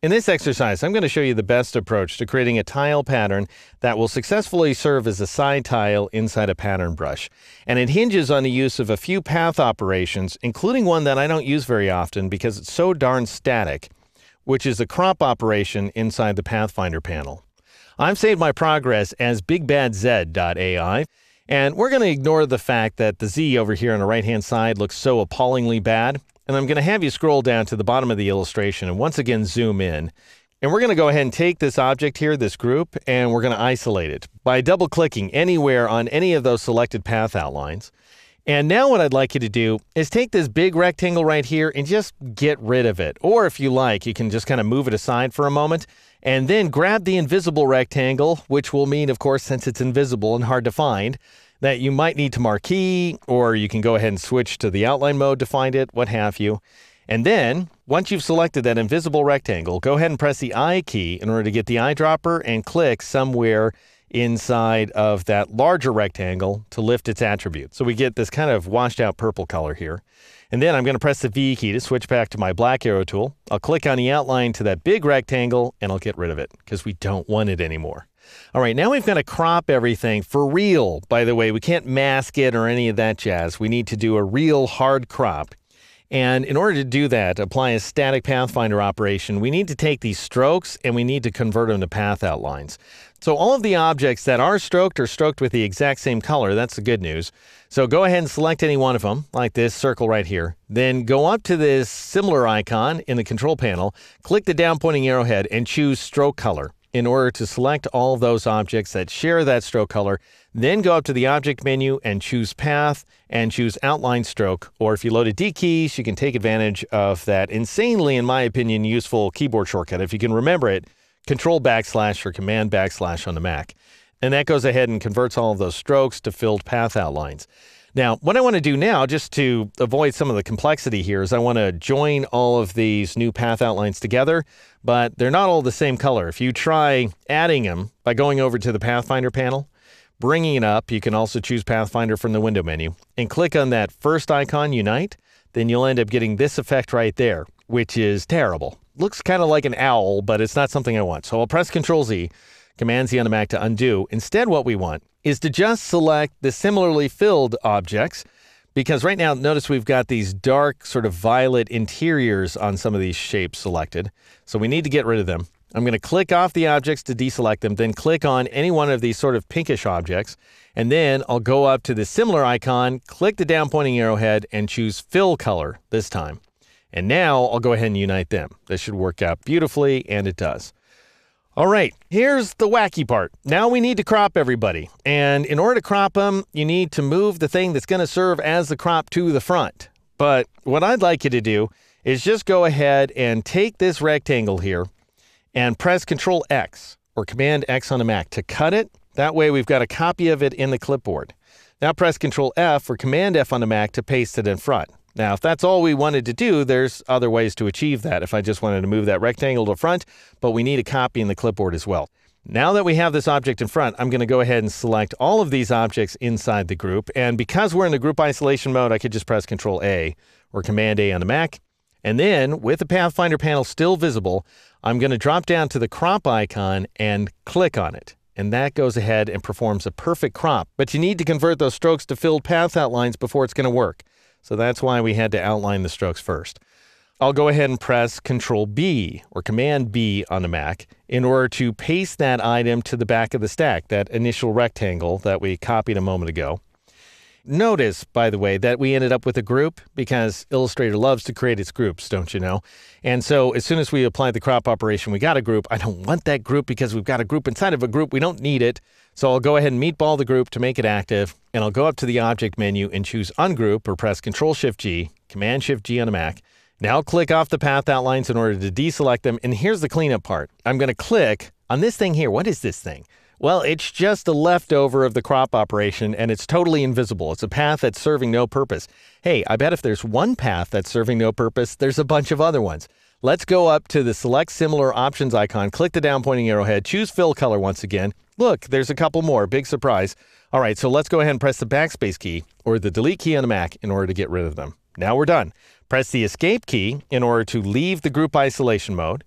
In this exercise, I'm going to show you the best approach to creating a tile pattern that will successfully serve as a side tile inside a pattern brush. And it hinges on the use of a few path operations, including one that I don't use very often because it's so darn static, which is a crop operation inside the Pathfinder panel. I've saved my progress as BigBadZ.ai, and we're going to ignore the fact that the Z over here on the right-hand side looks so appallingly bad. And I'm going to have you scroll down to the bottom of the illustration and once again zoom in. And we're going to go ahead and take this object here, this group, and we're going to isolate it by double-clicking anywhere on any of those selected path outlines. And now what I'd like you to do is take this big rectangle right here and just get rid of it. Or if you like, you can just kind of move it aside for a moment and then grab the invisible rectangle, which will mean, of course, since it's invisible and hard to find, that you might need to marquee, or you can go ahead and switch to the outline mode to find it, what have you. And then, once you've selected that invisible rectangle, go ahead and press the I key in order to get the eyedropper and click somewhere inside of that larger rectangle to lift its attribute. So we get this kind of washed out purple color here. And then I'm going to press the V key to switch back to my black arrow tool. I'll click on the outline to that big rectangle and I'll get rid of it because we don't want it anymore. All right, now we've got to crop everything for real. By the way, we can't mask it or any of that jazz. We need to do a real hard crop. And in order to do that, apply a static Pathfinder operation, we need to take these strokes and we need to convert them to path outlines. So all of the objects that are stroked with the exact same color. That's the good news. So go ahead and select any one of them, like this circle right here. Then go up to this similar icon in the control panel, click the down pointing arrowhead and choose stroke color in order to select all of those objects that share that stroke color. Then go up to the object menu and choose path and choose outline stroke. Or if you loaded D keys, you can take advantage of that insanely, in my opinion, useful keyboard shortcut. If you can remember it, Control / or Command / on the Mac. And that goes ahead and converts all of those strokes to filled path outlines. Now, what I want to do now, just to avoid some of the complexity here, is I want to join all of these new path outlines together, but they're not all the same color. If you try adding them by going over to the Pathfinder panel, bringing it up, you can also choose Pathfinder from the window menu, and click on that first icon, Unite, then you'll end up getting this effect right there, which is terrible. Looks kind of like an owl, but it's not something I want. So I'll press Control-Z, Command-Z on the Mac to undo. Instead, what we want is to just select the similarly filled objects, because right now, notice we've got these dark sort of violet interiors on some of these shapes selected. So we need to get rid of them. I'm going to click off the objects to deselect them, then click on any one of these sort of pinkish objects, and then I'll go up to the similar icon, click the down pointing arrowhead, and choose fill color this time. And now I'll go ahead and unite them. This should work out beautifully, and it does. All right, here's the wacky part. Now we need to crop everybody. And in order to crop them, you need to move the thing that's going to serve as the crop to the front. But what I'd like you to do is just go ahead and take this rectangle here and press Control X or Command X on the Mac to cut it. That way we've got a copy of it in the clipboard. Now press Control F or Command F on the Mac to paste it in front. Now, if that's all we wanted to do, there's other ways to achieve that if I just wanted to move that rectangle to front, but we need a copy in the clipboard as well. Now that we have this object in front, I'm going to go ahead and select all of these objects inside the group. And because we're in the group isolation mode, I could just press Control A or Command A on the Mac. And then, with the Pathfinder panel still visible, I'm going to drop down to the crop icon and click on it. And that goes ahead and performs a perfect crop. But you need to convert those strokes to filled path outlines before it's going to work. So that's why we had to outline the strokes first. I'll go ahead and press Control B or Command B on the Mac in order to paste that item to the back of the stack, that initial rectangle that we copied a moment ago. Notice, by the way, that we ended up with a group because Illustrator loves to create its groups, don't you know? And so as soon as we applied the crop operation, we got a group. I don't want that group because we've got a group inside of a group. We don't need it. So I'll go ahead and meatball the group to make it active, and I'll go up to the object menu and choose Ungroup or press Control-Shift-G, Command-Shift-G on the Mac. Now click off the path outlines in order to deselect them, and here's the cleanup part. I'm going to click on this thing here. What is this thing? Well, it's just a leftover of the crop operation, and it's totally invisible. It's a path that's serving no purpose. Hey, I bet if there's one path that's serving no purpose, there's a bunch of other ones. Let's go up to the Select Similar Options icon, click the down pointing arrowhead, choose Fill Color once again. Look, there's a couple more. Big surprise. All right, so let's go ahead and press the Backspace key or the Delete key on the Mac in order to get rid of them. Now we're done. Press the Escape key in order to leave the group isolation mode.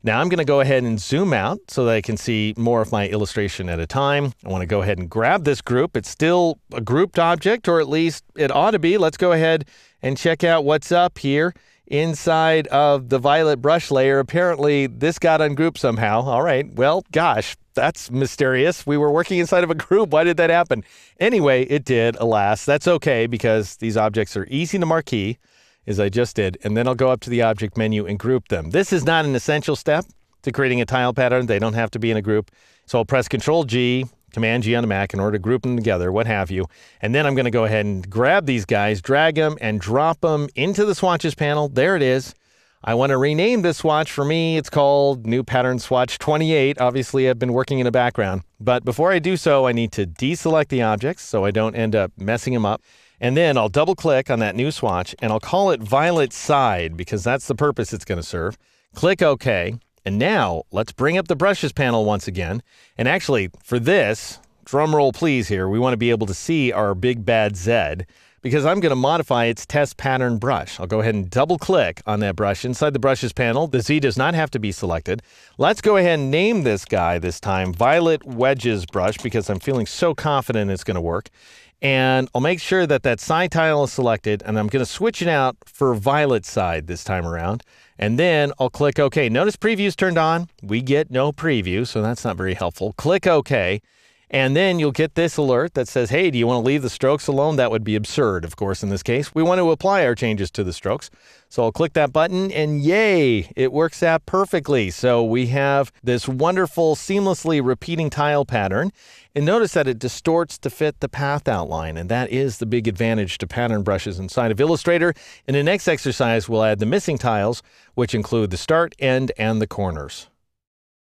Now I'm going to go ahead and zoom out so that I can see more of my illustration at a time. I want to go ahead and grab this group. It's still a grouped object, or at least it ought to be. Let's go ahead and check out what's up here inside of the violet brush layer. Apparently this got ungrouped somehow. All right, well, gosh, that's mysterious. We were working inside of a group. Why did that happen? Anyway, it did, alas. That's okay because these objects are easy to marquee, as I just did, and then I'll go up to the object menu and group them. This is not an essential step to creating a tile pattern. They don't have to be in a group. So I'll press Control-G, Command-G on a Mac in order to group them together, what have you. And then I'm going to go ahead and grab these guys, drag them, and drop them into the swatches panel. There it is. I want to rename this swatch. For me, it's called New Pattern Swatch 28. Obviously, I've been working in the background. But before I do so, I need to deselect the objects so I don't end up messing them up. And then I'll double click on that new swatch and I'll call it Violet Side because that's the purpose it's going to serve. Click OK. And now let's bring up the brushes panel once again. And actually for this, drum roll please here, we want to be able to see our big bad Z because I'm going to modify its test pattern brush. I'll go ahead and double click on that brush inside the brushes panel. The Z does not have to be selected. Let's go ahead and name this guy this time Violet Wedges brush because I'm feeling so confident it's going to work. And I'll make sure that that side tile is selected, and I'm going to switch it out for violet side this time around. And then I'll click OK. Notice preview's turned on. We get no preview, so that's not very helpful. Click OK. And then you'll get this alert that says, hey, do you want to leave the strokes alone? That would be absurd, of course, in this case. We want to apply our changes to the strokes. So I'll click that button and yay, it works out perfectly. So we have this wonderful, seamlessly repeating tile pattern. And notice that it distorts to fit the path outline. And that is the big advantage to pattern brushes inside of Illustrator. In the next exercise, we'll add the missing tiles, which include the start, end, and the corners.